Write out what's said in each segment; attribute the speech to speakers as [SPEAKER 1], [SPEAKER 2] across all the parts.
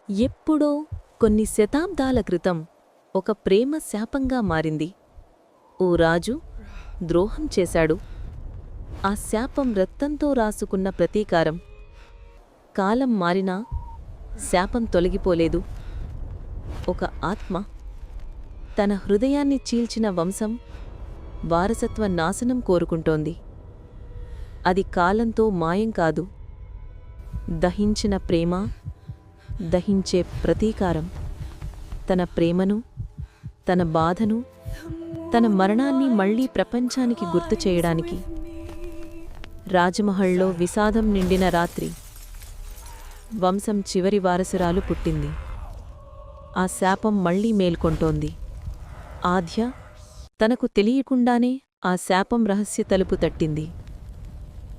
[SPEAKER 1] ఎప్పుడో కొన్ని శతాబ్దాల క్రితం ఒక ప్రేమ శాపంగా మారింది. ఓ రాజు ద్రోహం చేశాడు. ఆ శాపం రక్తంతో రాసుకున్న ప్రతీకారం. కాలం మారినా శాపం తొలగిపోలేదు. ఒక ఆత్మ తన హృదయాన్ని చీల్చిన వంశం వారసత్వ నాశనం కోరుకుంటోంది. అది కాలంతో మాయం కాదు, దహించిన ప్రేమ, దహించే ప్రతీకారం. తన ప్రేమను, తన బాధను, తన మరణాన్ని మళ్లీ ప్రపంచానికి గుర్తు చేయడానికి. రాజమహల్లో విషాదం నిండిన రాత్రి వంశం చివరి వారసురాలు పుట్టింది. ఆ శాపం మళ్లీ మేల్కొంటోంది. ఆద్య తనకు తెలియకుండానే ఆ శాపం రహస్య తలుపు తట్టింది.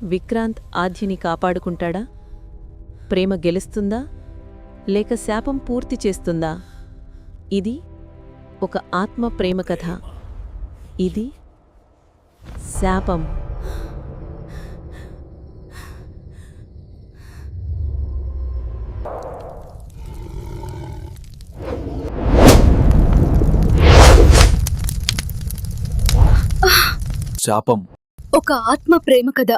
[SPEAKER 1] విక్రాంత్ ఆద్యని కాపాడుకుంటాడా? ప్రేమ గెలుస్తుందా లేక శాపం పూర్తి చేస్తుందా? ఇది ఒక ఆత్మ ప్రేమ కథ. ఇది శాపం.
[SPEAKER 2] శాపం
[SPEAKER 3] ఒక ఆత్మ ప్రేమ కథ.